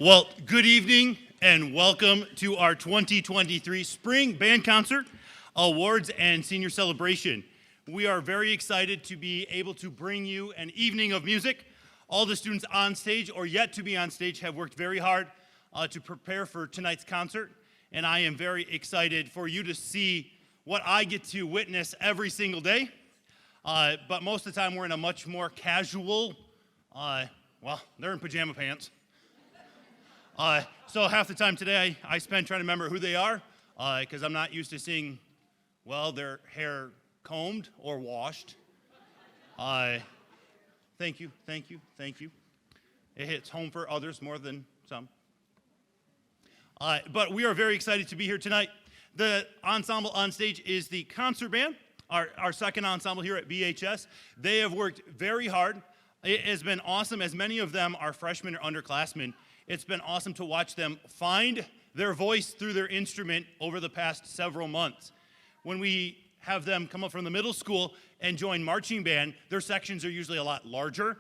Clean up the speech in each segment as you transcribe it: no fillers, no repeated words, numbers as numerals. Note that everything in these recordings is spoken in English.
Well, good evening and welcome to our 2023 Spring Band Concert Awards and Senior Celebration. We are very excited to be able to bring you an evening of music. All the students on stage or yet to be on stage have worked very hard to prepare for tonight's concert, and I am very excited for you to see what I get to witness every single day. But most of the time we're in a much more casual, they're in pajama pants. So half the time today I spend trying to remember who they are because I'm not used to seeing, their hair combed or washed. Thank you. It hits home for others more than some. But we are very excited to be here tonight. The ensemble on stage is the concert band, our second ensemble here at BHS. They have worked very hard. It has been awesome, as many of them are freshmen or underclassmen. It's been awesome to watch them find their voice through their instrument over the past several months. When we have them come up from the middle school and join marching band, their sections are usually a lot larger,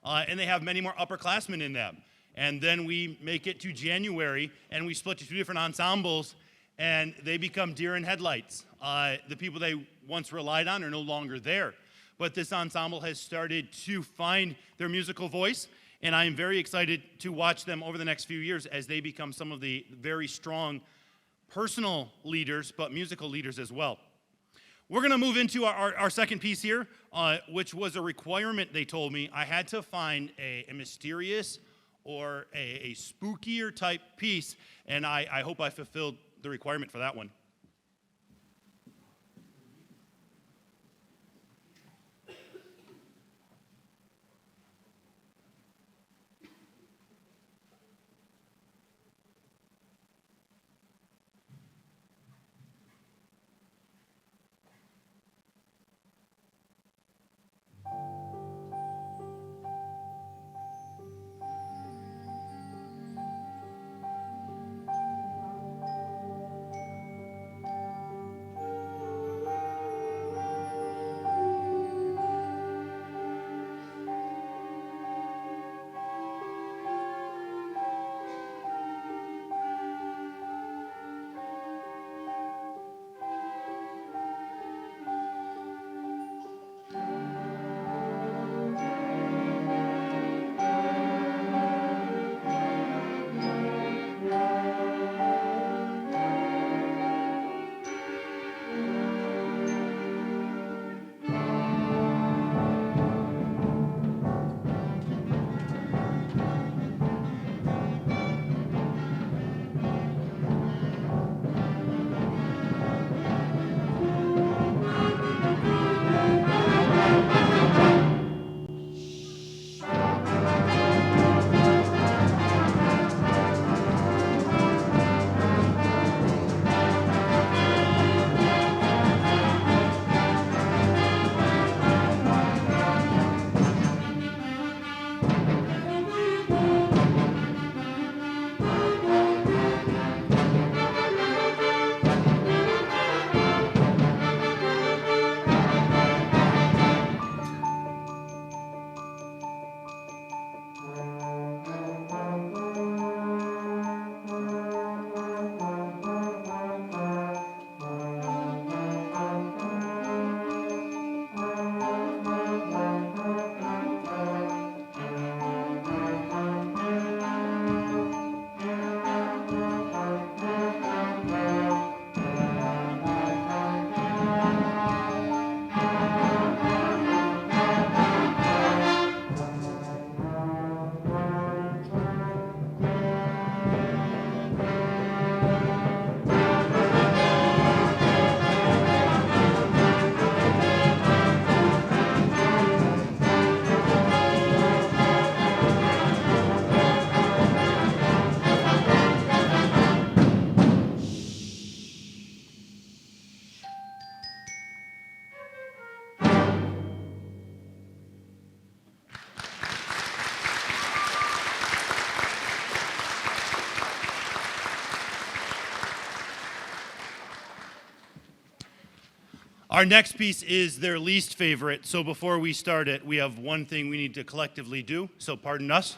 and they have many more upperclassmen in them. And then we make it to January, and we split to two different ensembles, and they become deer in headlights. The people they once relied on are no longer there. But this ensemble has started to find their musical voice, and I am very excited to watch them over the next few years as they become some of the very strong personal leaders, but musical leaders as well. We're going to move into our second piece here, which was a requirement, they told me. I had to find a mysterious or a spookier type piece, and I hope I fulfilled the requirement for that one. Our next piece is their least favorite, so before we start it, we have one thing we need to collectively do, so pardon us.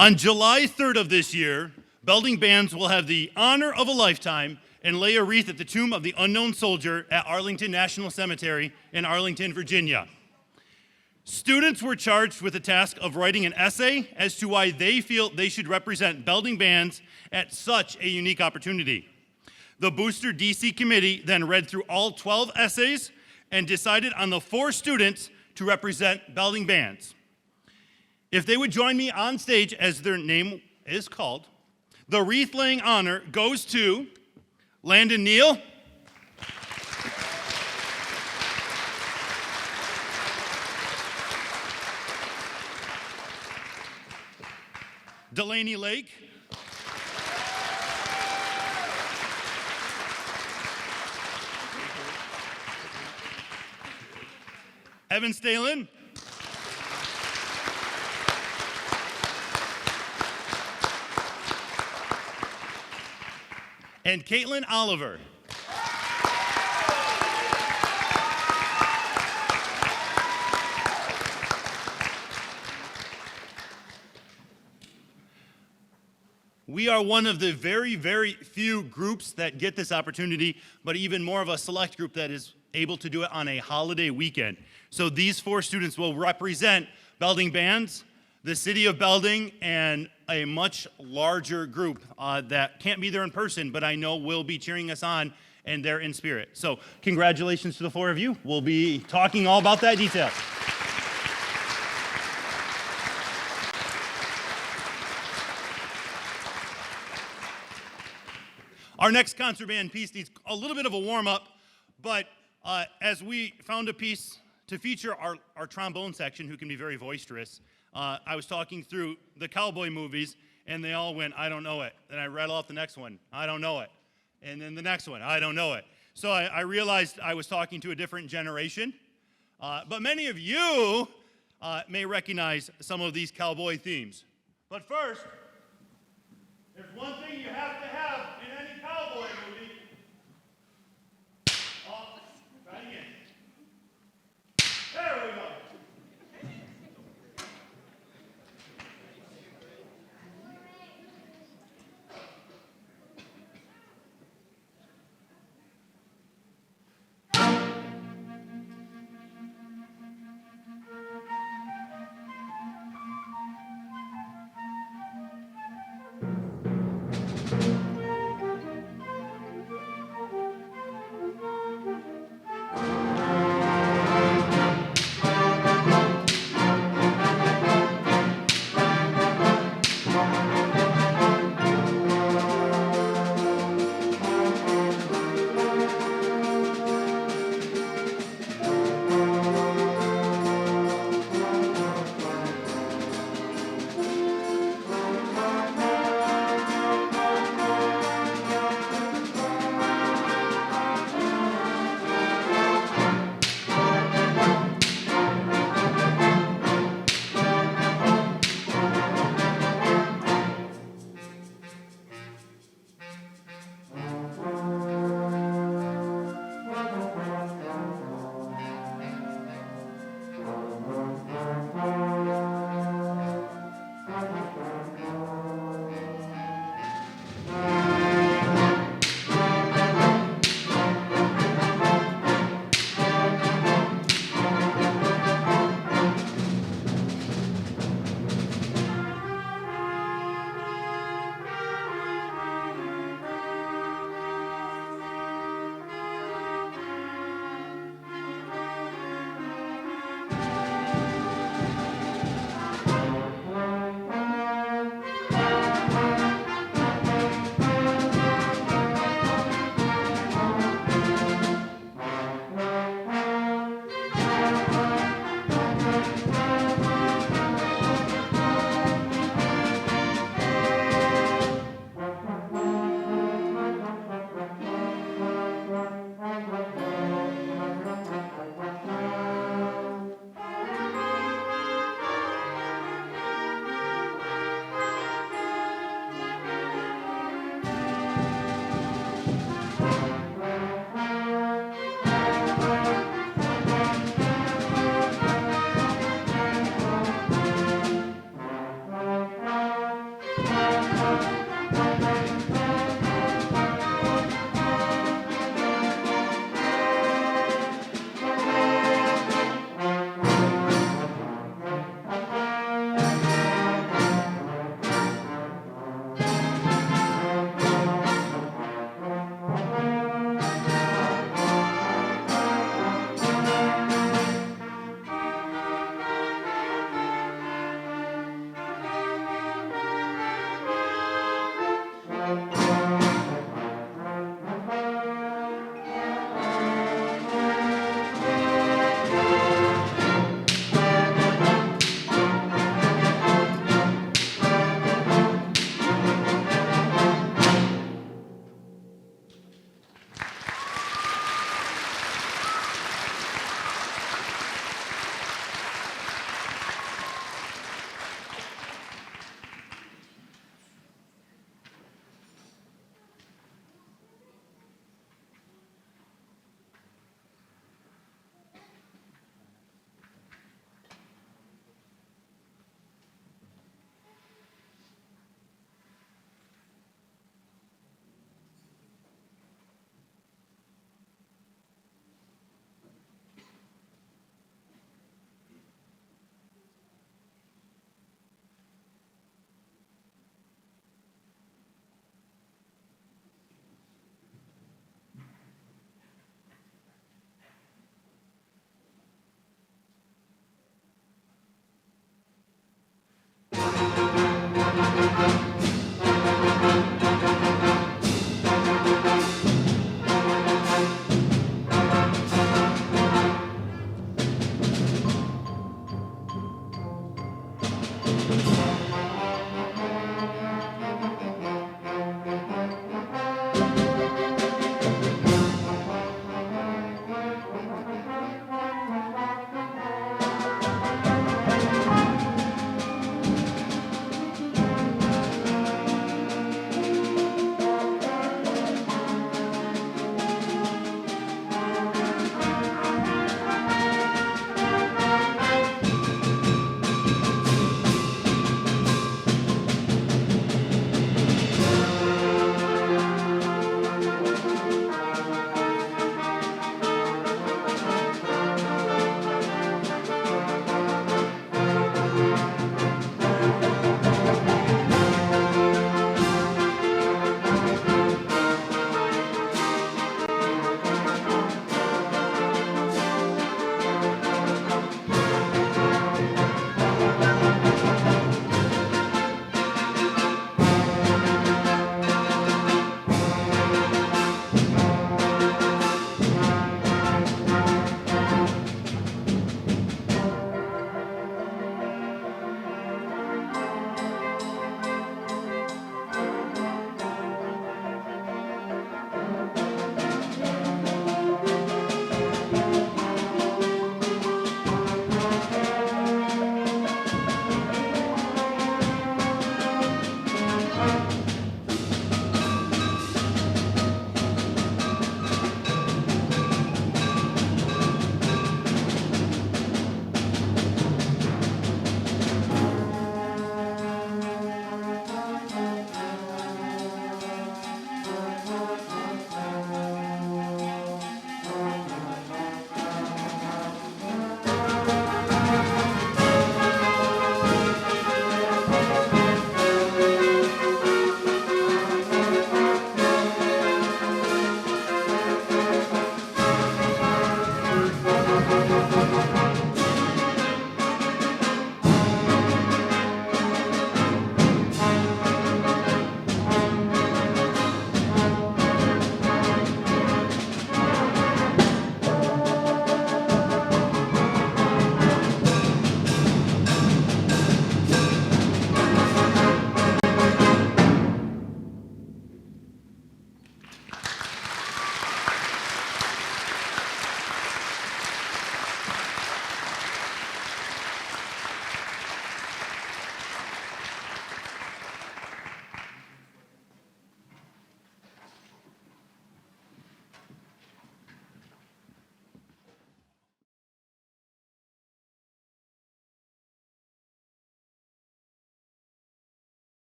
On July 3rd of this year, Belding Bands will have the honor of a lifetime and lay a wreath at the tomb of the unknown soldier at Arlington National Cemetery in Arlington, Virginia. Students were charged with the task of writing an essay as to why they feel they should represent Belding Bands at such a unique opportunity. The Booster DC committee then read through all 12 essays and decided on the 4 students to represent Belding Bands. If they would join me on stage as their name is called, the wreath-laying honor goes to Landon Neal, Delaney Lake, Evan Stalin, and Caitlin Oliver. We are one of the very, very few groups that get this opportunity, but even more of a select group that is able to do it on a holiday weekend. So these 4 students will represent Belding Bands, the city of Belding, and a much larger group that can't be there in person, but I know will be cheering us on, and they're in spirit. So congratulations to the 4 of you. We'll be talking all about that detail. Our next concert band piece needs a little bit of a warm-up, but as we found a piece to feature our trombone section, who can be very boisterous, I was talking through the cowboy movies, and they all went, I don't know it. Then I rattle off the next one, I don't know it. And then the next one, I don't know it. So I realized I was talking to a different generation, but many of you may recognize some of these cowboy themes. But first, there's one thing you have to have in any cowboy movie. Oh, try it again. There we go.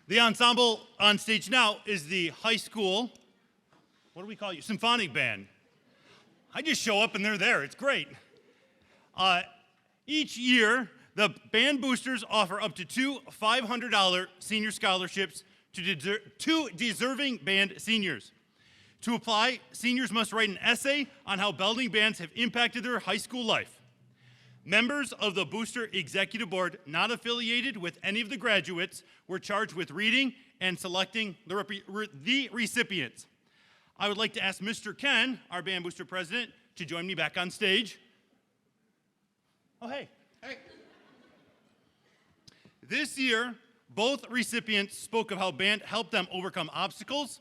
The ensemble on stage now is the high school, what do we call you? Symphonic band. I just show up and they're there. It's great. Each year, the band boosters offer up to two $500 senior scholarships to deserving band seniors. To apply, seniors must write an essay on how Belding bands have impacted their high school life. Members of the Booster Executive Board not affiliated with any of the graduates were charged with reading and selecting the recipients. I would like to ask Mr. Ken, our Band Booster president, to join me back on stage. Oh, hey. Hey. This year, both recipients spoke of how band helped them overcome obstacles,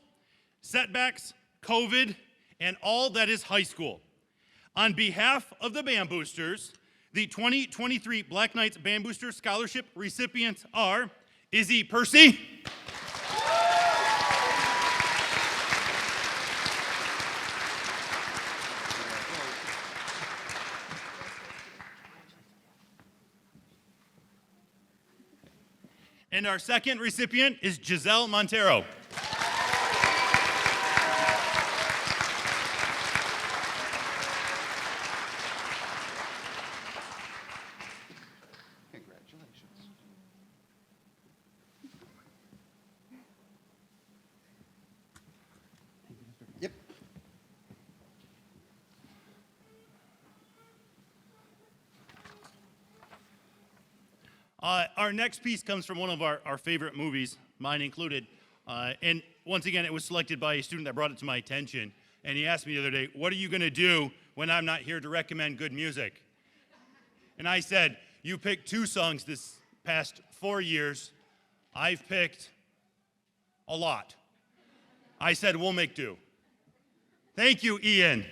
setbacks, COVID, and all that is high school. On behalf of the Band Boosters, the 2023 Black Knights Band Booster Scholarship recipients are Izzy Percy, and our second recipient is Giselle Montero. Congratulations. Yep. Our next piece comes from one of our favorite movies, mine included. And once again, it was selected by a student that brought it to my attention. And he asked me the other day, what are you going to do when I'm not here to recommend good music? And I said, you picked two songs this past 4 years. I've picked a lot. I said, we'll make do. Thank you, Ian.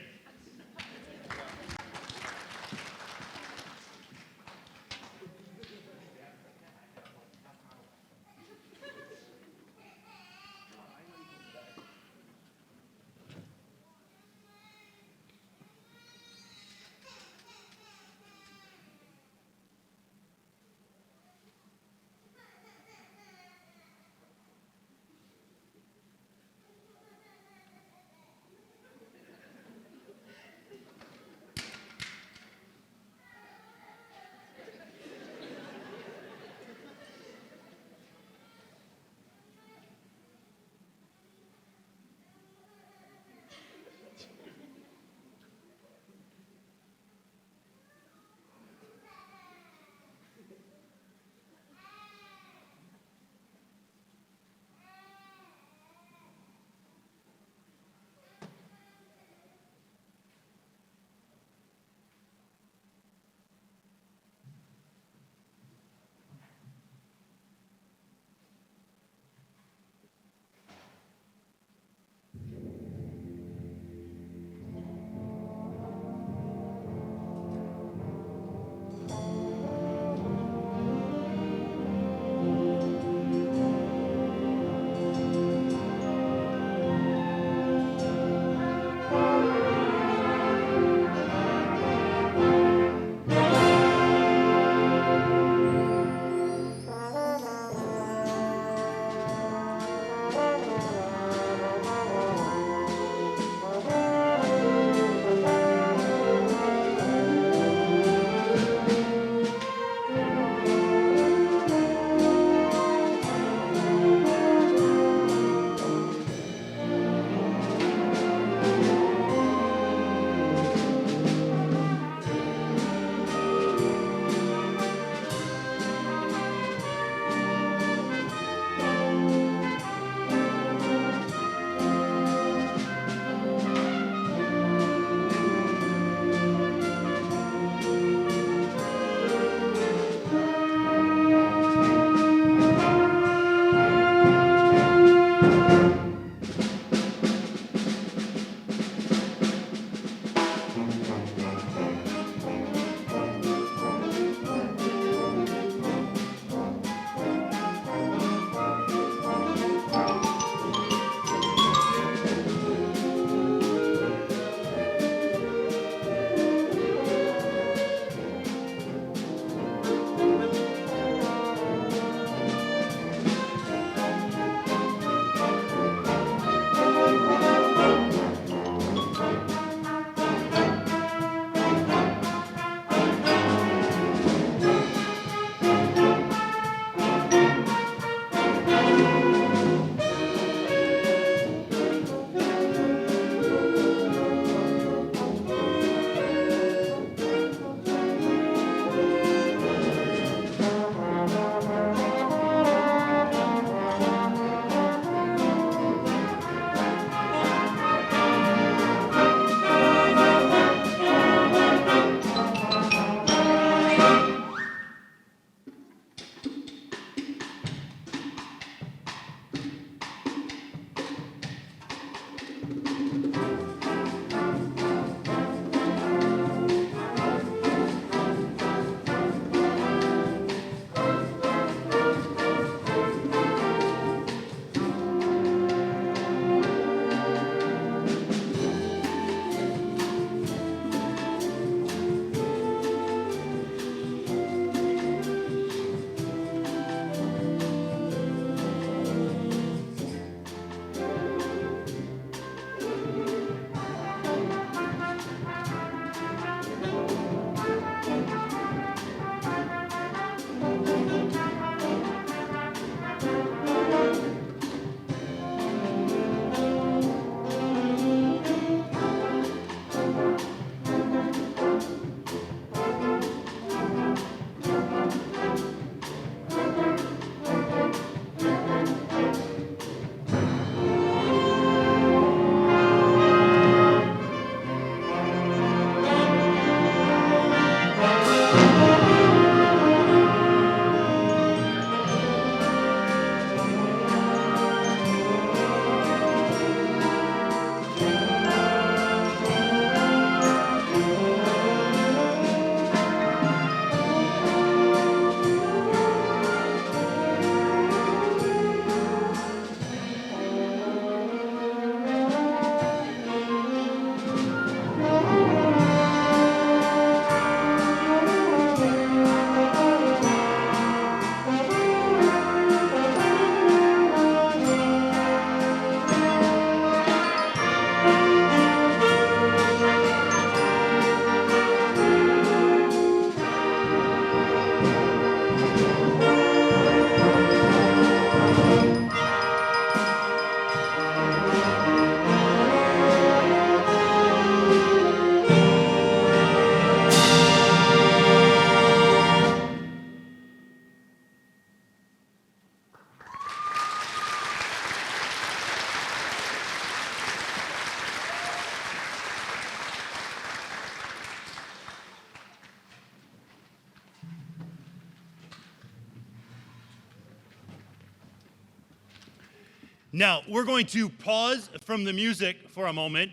Now, we're going to pause from the music for a moment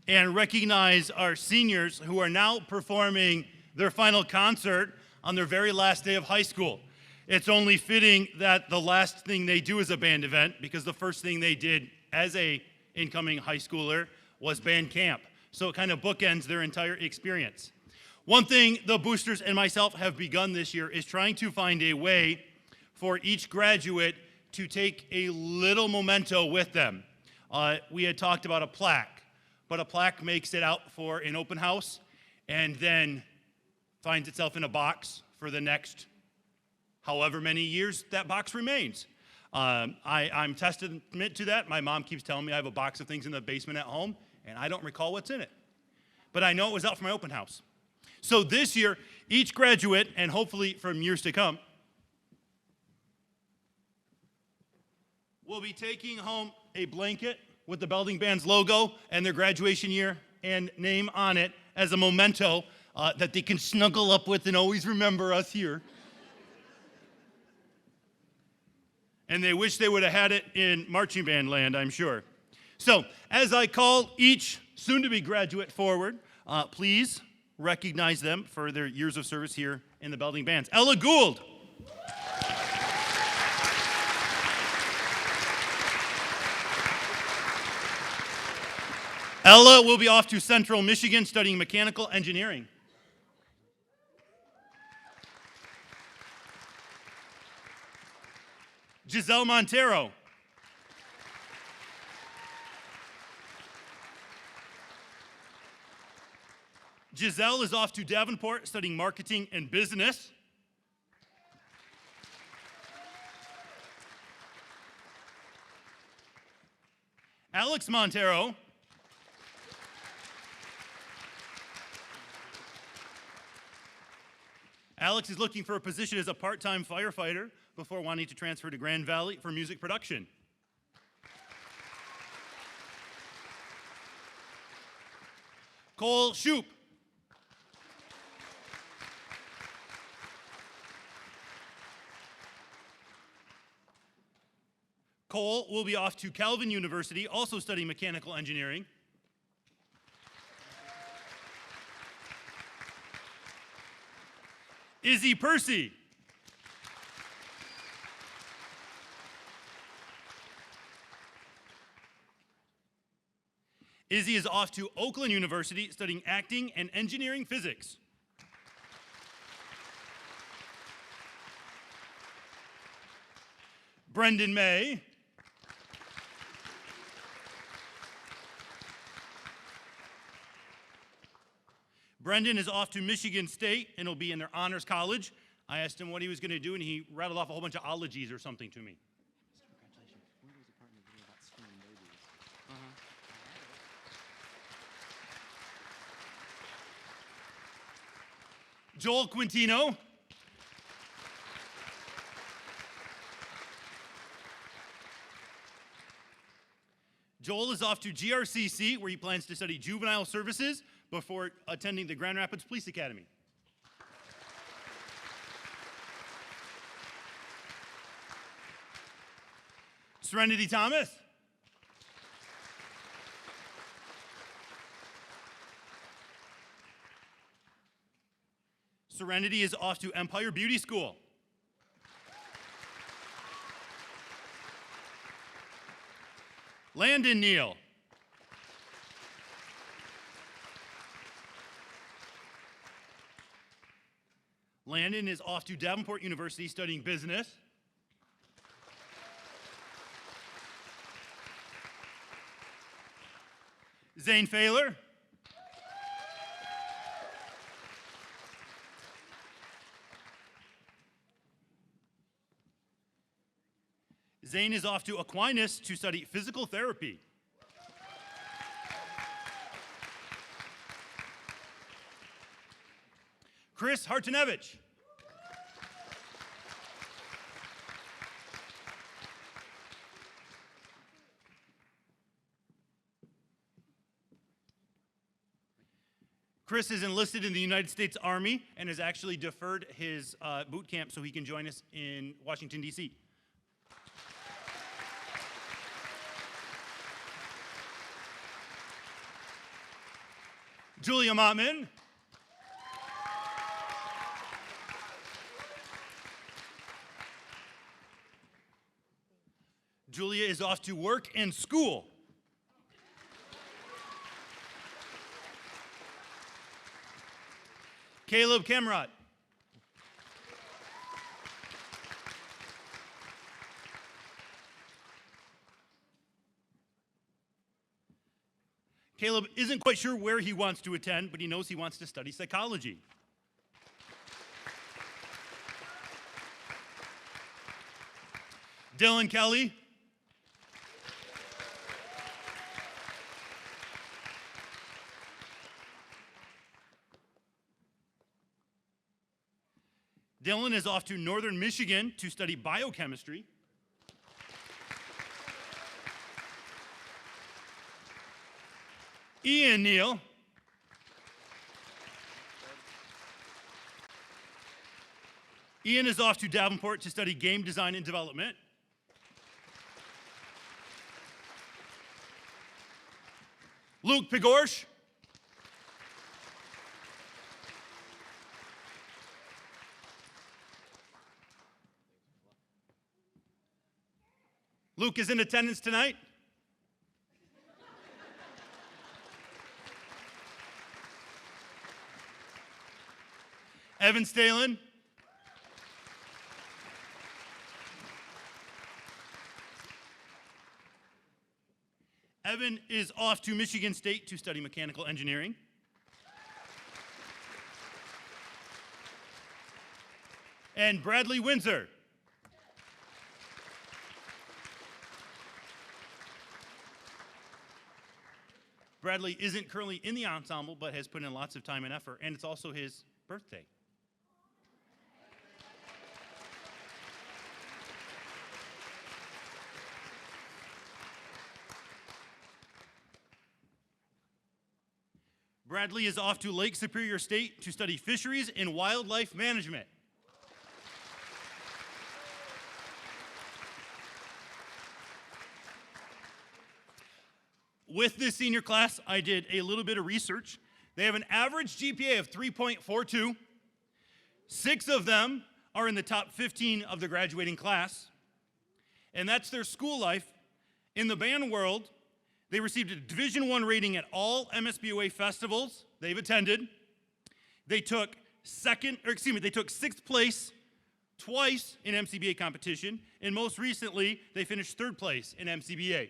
and recognize our seniors who are now performing their final concert on their very last day of high school. It's only fitting that the last thing they do is a band event, because the first thing they did as a incoming high schooler was band camp. So it kind of bookends their entire experience. One thing the boosters and myself have begun this year is trying to find a way for each graduate to take a little memento with them. We had talked about a plaque, but a plaque makes it out for an open house and then finds itself in a box for the next however many years that box remains. I'm testament to that. My mom keeps telling me I have a box of things in the basement at home, and I don't recall what's in it. But I know it was out for my open house. So this year, each graduate, and hopefully from years to come, will be taking home a blanket with the Belding Band's logo and their graduation year and name on it as a memento that they can snuggle up with and always remember us here. And they wish they would have had it in marching band land, I'm sure. So, as I call each soon-to-be graduate forward, please recognize them for their years of service here in the Belding Bands. Ella Gould. Ella will be off to Central Michigan studying mechanical engineering. Giselle Montero. Giselle is off to Davenport studying marketing and business. Alex Montero. Alex is looking for a position as a part-time firefighter before wanting to transfer to Grand Valley for music production. Cole Shoup. Cole will be off to Calvin University, also studying mechanical engineering. Izzy Percy. Izzy is off to Oakland University studying acting and engineering physics. Brendan May. Brendan is off to Michigan State and will be in their honors college. I asked him what he was going to do, and he rattled off a whole bunch of ologies or something to me. Congratulations. When was the part in the video about screaming babies? Joel Quintino. Joel is off to GRCC, where he plans to study juvenile services before attending the Grand Rapids Police Academy. Serenity Thomas. Serenity is off to Empire Beauty School. Landon Neal. Landon is off to Davenport University studying business. Zane Failer. Zane is off to Aquinas to study physical therapy. Chris Hartanevich. Chris is enlisted in the United States Army and has actually deferred his boot camp so he can join us in Washington, D.C. Julia Mottman. Julia is off to work and school. Caleb Camerot. Caleb isn't quite sure where he wants to attend, but he knows he wants to study psychology. Dylan Kelly. Dylan is off to Northern Michigan to study biochemistry. Ian Neal. Ian is off to Davenport to study game design and development. Luke Pigorsh. Luke is in attendance tonight. Evan Stalen. Evan is off to Michigan State to study mechanical engineering. And Bradley Windsor. Bradley isn't currently in the ensemble, but has put in lots of time and effort, and it's also his birthday. Bradley is off to Lake Superior State to study fisheries and wildlife management. With this senior class, I did a little bit of research. They have an average GPA of 3.42. 6 of them are in the top 15 of the graduating class. And that's their school life. In the band world, they received a Division I rating at all MSBOA festivals they've attended. They took sixth place twice in MCBA competition, and most recently, they finished 3rd place in MCBA.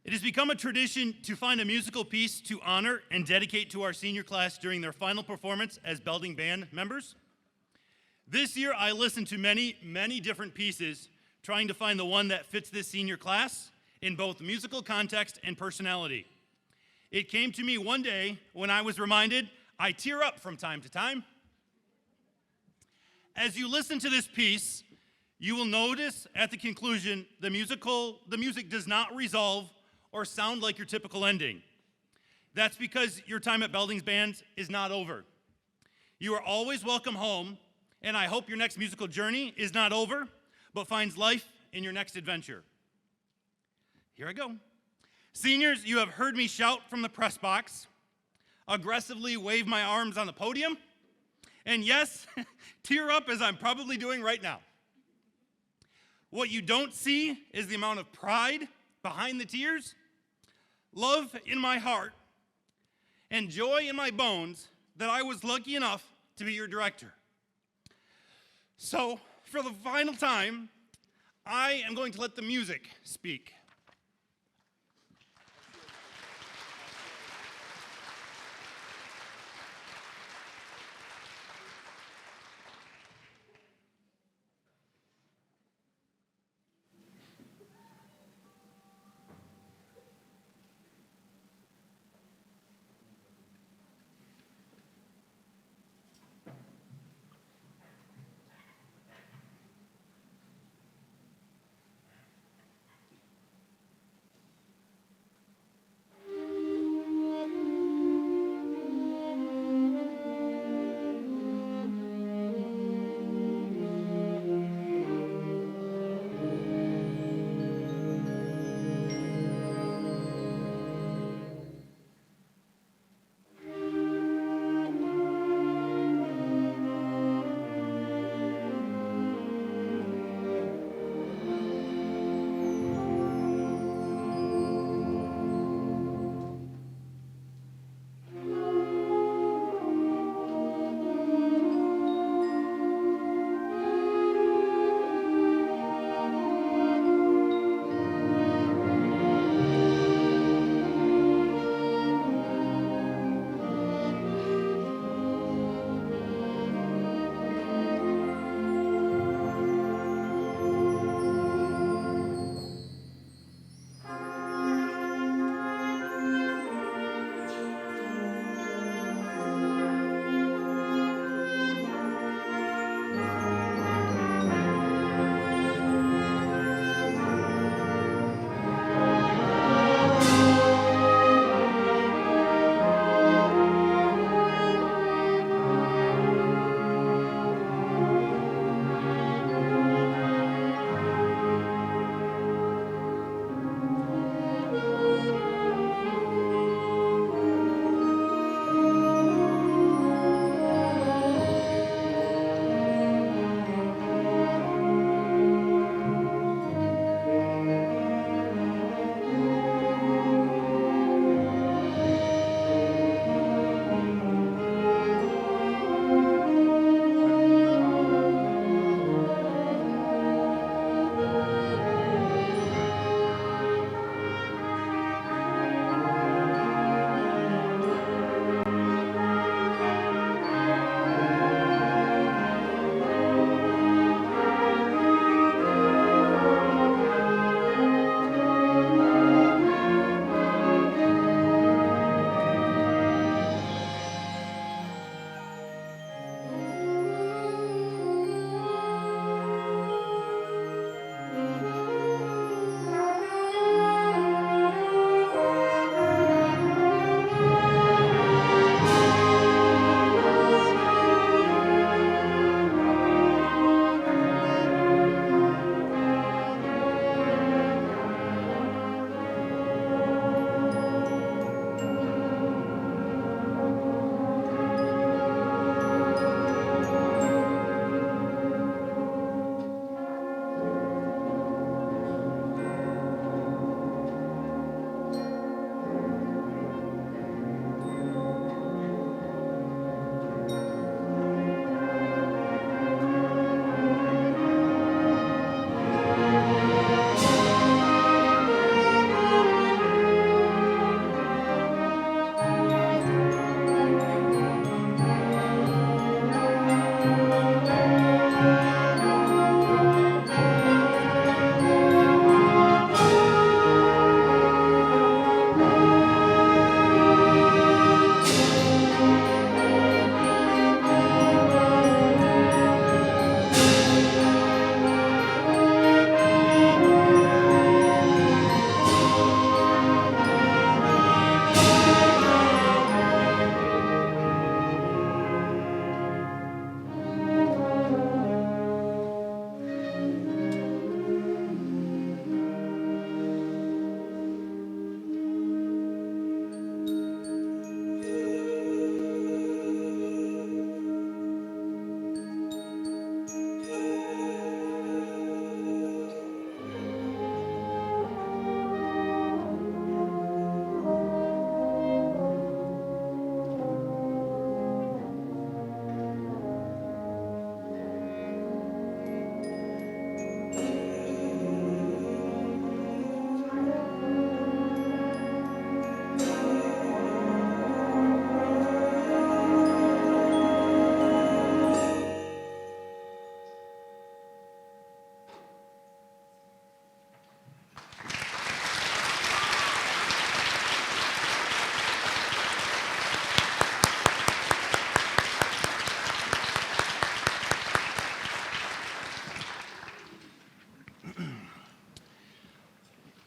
It has become a tradition to find a musical piece to honor and dedicate to our senior class during their final performance as Belding Band members. This year, I listened to many, many different pieces, trying to find the one that fits this senior class in both musical context and personality. It came to me one day when I was reminded I tear up from time to time. As you listen to this piece, you will notice at the conclusion the music does not resolve or sound like your typical ending. That's because your time at Belding's Band is not over. You are always welcome home, and I hope your next musical journey is not over, but finds life in your next adventure. Here I go. Seniors, you have heard me shout from the press box, aggressively wave my arms on the podium, and yes, tear up as I'm probably doing right now. What you don't see is the amount of pride behind the tears, love in my heart, and joy in my bones that I was lucky enough to be your director. So, for the final time, I am going to let the music speak.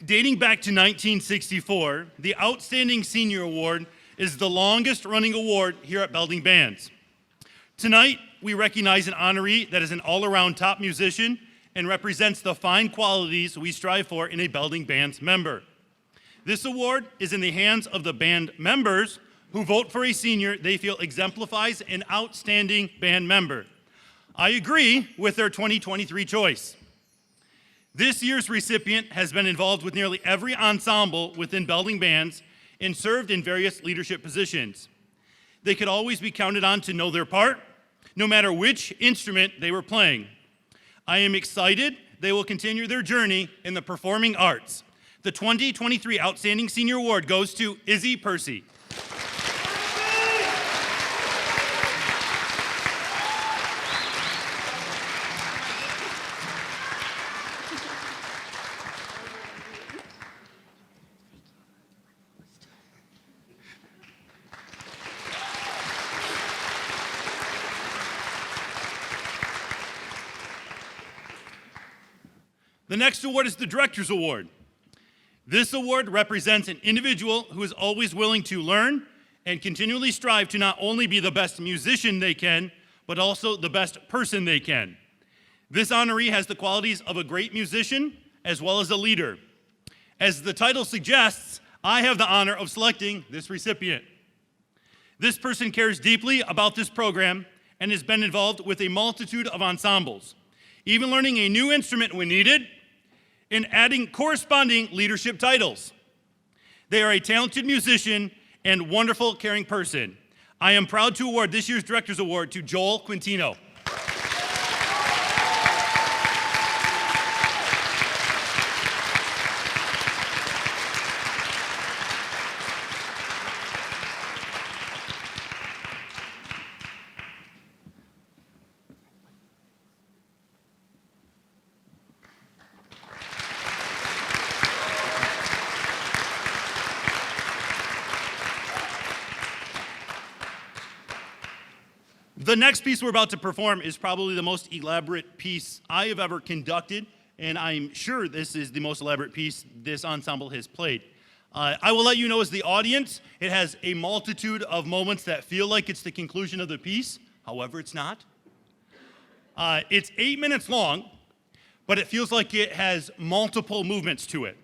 Dating back to 1964, the Outstanding Senior Award is the longest running award here at Belding Bands. Tonight, we recognize an honoree that is an all-around top musician and represents the fine qualities we strive for in a Belding Bands member. This award is in the hands of the band members who vote for a senior they feel exemplifies an outstanding band member. I agree with their 2023 choice. This year's recipient has been involved with nearly every ensemble within Belding Bands and served in various leadership positions. They could always be counted on to know their part, no matter which instrument they were playing. I am excited they will continue their journey in the performing arts. The 2023 Outstanding Senior Award goes to Izzy Percy. The next award is the Director's Award. This award represents an individual who is always willing to learn and continually strive to not only be the best musician they can, but also the best person they can. This honoree has the qualities of a great musician as well as a leader. As the title suggests, I have the honor of selecting this recipient. This person cares deeply about this program and has been involved with a multitude of ensembles, even learning a new instrument when needed, and adding corresponding leadership titles. They are a talented musician and wonderful, caring person. I am proud to award this year's Director's Award to Joel Quintino. The next piece we're about to perform is probably the most elaborate piece I have ever conducted, and I'm sure this is the most elaborate piece this ensemble has played. I will let you know as the audience, it has a multitude of moments that feel like it's the conclusion of the piece. However, it's not. It's 8 minutes long, but it feels like it has multiple movements to it.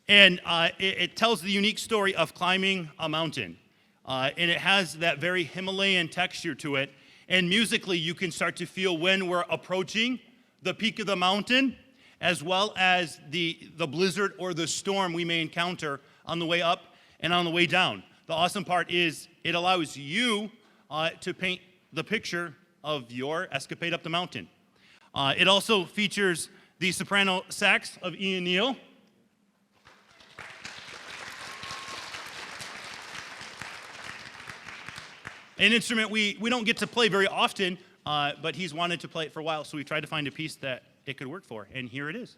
And it tells the unique story of climbing a mountain. And it has that very Himalayan texture to it. And musically, you can start to feel when we're approaching the peak of the mountain, as well as the blizzard or the storm we may encounter on the way up and on the way down. The awesome part is it allows you to paint the picture of your escapade up the mountain. It also features the soprano sax of Ian Neal. An instrument we don't get to play very often, but he's wanted to play it for a while, so we tried to find a piece that it could work for, and here it is.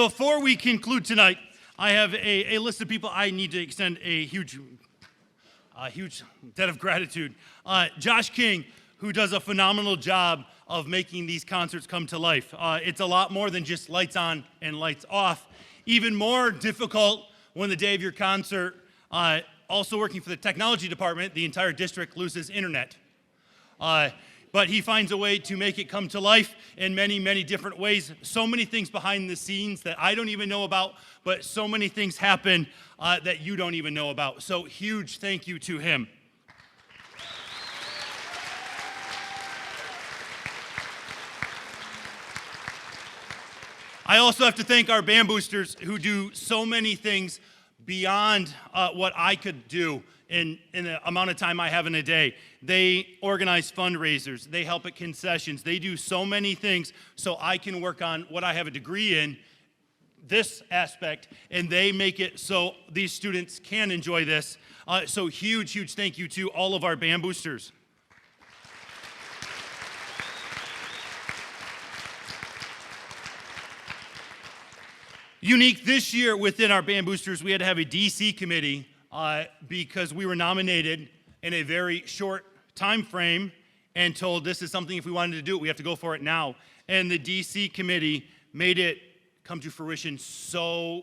Before we conclude tonight, I have a list of people I need to extend a huge debt of gratitude. Josh King, who does a phenomenal job of making these concerts come to life. It's a lot more than just lights on and lights off. Even more difficult when the day of your concert, also working for the technology department, the entire district loses internet. But he finds a way to make it come to life in many, many different ways. So many things behind the scenes that I don't even know about, but so many things happen that you don't even know about. So huge thank you to him. I also have to thank our band boosters who do so many things beyond what I could do in the amount of time I have in a day. They organize fundraisers. They help at concessions. They do so many things so I can work on what I have a degree in, this aspect, and they make it so these students can enjoy this. So huge, huge thank you to all of our band boosters. Unique this year within our band boosters, we had to have a DC committee because we were nominated in a very short time frame and told this is something if we wanted to do it, we have to go for it now. And the DC committee made it come to fruition so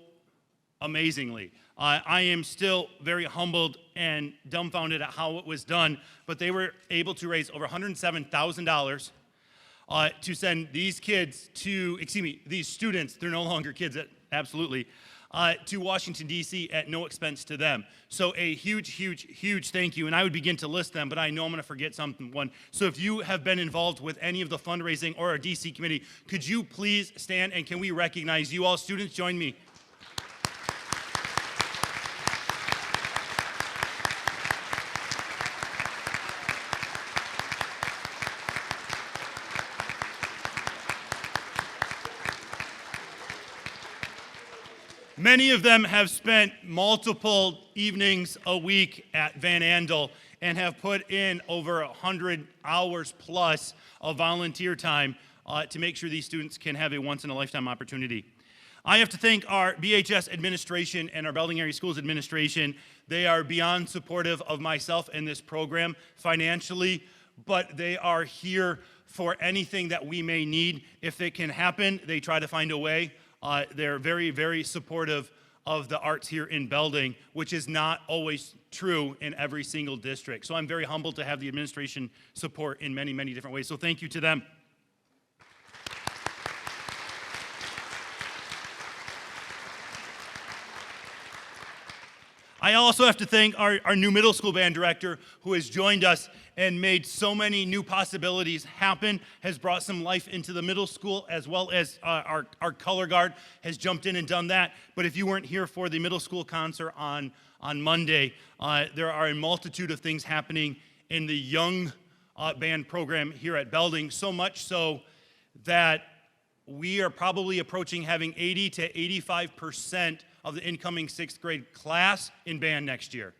amazingly. I am still very humbled and dumbfounded at how it was done, but they were able to raise over $107,000 to send these kids to, these students, they're no longer kids, absolutely, to Washington, D.C. at no expense to them. So a huge, huge, huge thank you. And I would begin to list them, but I know I'm going to forget someone. So if you have been involved with any of the fundraising or our D.C. committee, could you please stand and can we recognize you all? Students, join me. Many of them have spent multiple evenings a week at Van Andel and have put in over 100 hours plus of volunteer time to make sure these students can have a once-in-a-lifetime opportunity. I have to thank our BHS administration and our Belding Area Schools administration. They are beyond supportive of myself and this program financially, but they are here for anything that we may need. If it can happen, they try to find a way. They're very, very supportive of the arts here in Belding, which is not always true in every single district. So I'm very humbled to have the administration support in many, many different ways. So thank you to them. I also have to thank our new middle school band director who has joined us and made so many new possibilities happen, has brought some life into the middle school, as well as our color guard has jumped in and done that. But if you weren't here for the middle school concert on Monday, there are a multitude of things happening in the young band program here at Belding, so much so that we are probably approaching having 80 to 85% of the incoming 6th grade class in band next year.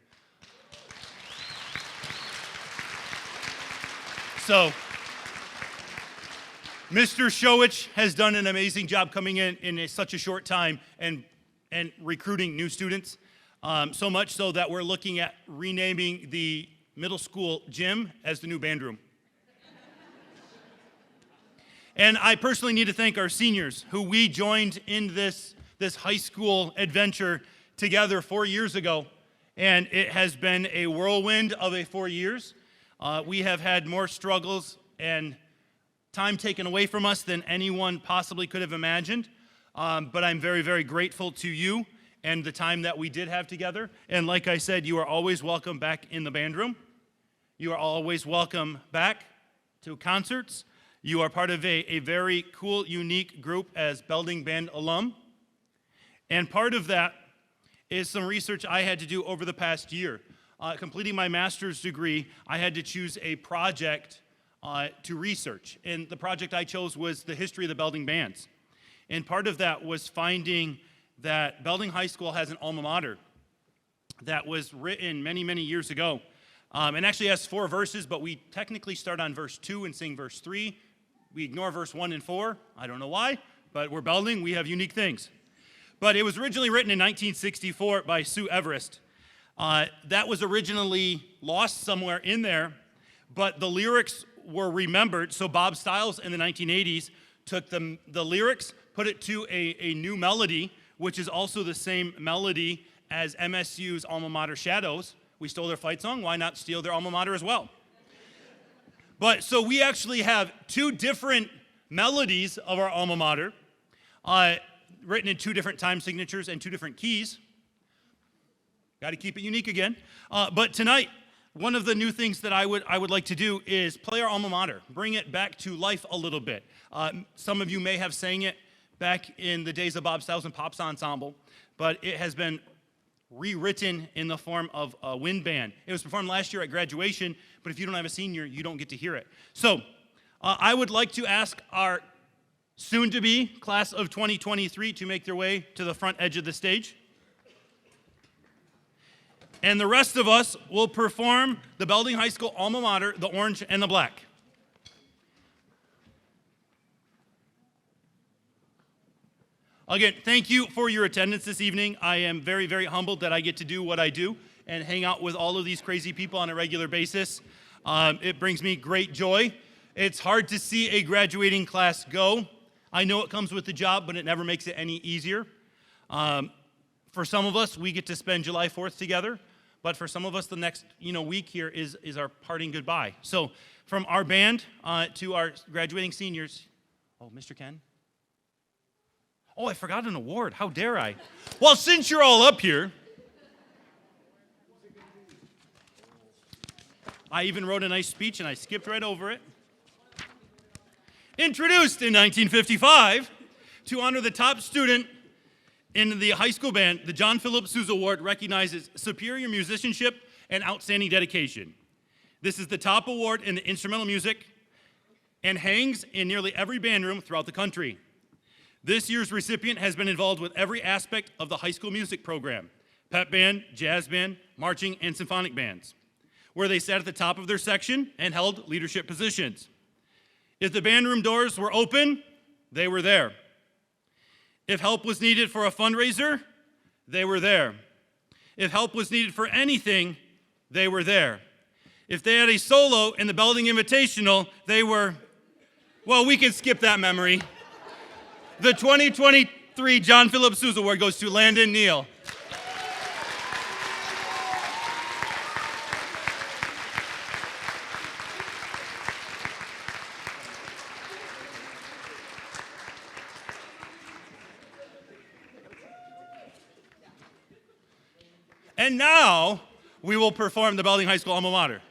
So, Mr. Showich has done an amazing job coming in such a short time and recruiting new students, so much so that we're looking at renaming the middle school gym as the new band room. And I personally need to thank our seniors who we joined in this high school adventure together 4 years ago, and it has been a whirlwind of 4 years. We have had more struggles and time taken away from us than anyone possibly could have imagined, but I'm very, very grateful to you and the time that we did have together. And like I said, you are always welcome back in the band room. You are always welcome back to concerts. You are part of a very cool, unique group as Belding Band alum. And part of that is some research I had to do over the past year. Completing my master's degree, I had to choose a project to research. And the project I chose was the history of the Belding bands. And part of that was finding that Belding High School has an alma mater that was written many, many years ago. And actually has 4 verses, but we technically start on verse 2 and sing verse 3. We ignore verse 1 and 4. I don't know why, but we're Belding. We have unique things. But it was originally written in 1964 by Sue Everest. That was originally lost somewhere in there, but the lyrics were remembered. So Bob Stiles in the 1980s took the lyrics, put it to a new melody, which is also the same melody as MSU's alma mater Shadows. We stole their fight song. Why not steal their alma mater as well? But so we actually have two different melodies of our alma mater, written in two different time signatures and two different keys. Got to keep it unique again. But tonight, one of the new things that I would like to do is play our alma mater, bring it back to life a little bit. Some of you may have sang it back in the days of Bob Stiles and Pop's Ensemble, but it has been rewritten in the form of a wind band. It was performed last year at graduation, but if you don't have a senior, you don't get to hear it. So I would like to ask our soon-to-be class of 2023 to make their way to the front edge of the stage. And the rest of us will perform the Belding High School alma mater, the Orange and the Black. Again, thank you for your attendance this evening. I am very, very humbled that I get to do what I do and hang out with all of these crazy people on a regular basis. It brings me great joy. It's hard to see a graduating class go. I know it comes with the job, but it never makes it any easier. For some of us, we get to spend July 4th together, but for some of us, the next week here is our parting goodbye. So from our band to our graduating seniors, Mr. Ken? Oh, I forgot an award. How dare I? Well, since you're all up here, I even wrote a nice speech and I skipped right over it. Introduced in 1955 to honor the top student in the high school band, the John Philip Sousa Award recognizes superior musicianship and outstanding dedication. This is the top award in the instrumental music and hangs in nearly every band room throughout the country. This year's recipient has been involved with every aspect of the high school music program: pep band, jazz band, marching, and symphonic bands, where they sat at the top of their section and held leadership positions. If the band room doors were open, they were there. If help was needed for a fundraiser, they were there. If help was needed for anything, they were there. If they had a solo in the Belding Invitational, they were, well, we can skip that memory. The 2023 John Philip Sousa Award goes to Landon Neal. And now we will perform the Belding High School alma mater.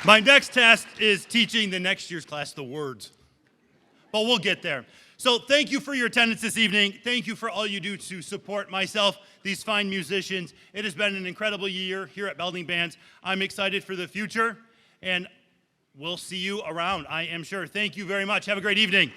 My next task is teaching the next year's class the words, but we'll get there. So thank you for your attendance this evening. Thank you for all you do to support myself, these fine musicians. It has been an incredible year here at Belding Bands. I'm excited for the future, and we'll see you around, I am sure. Thank you very much. Have a great evening.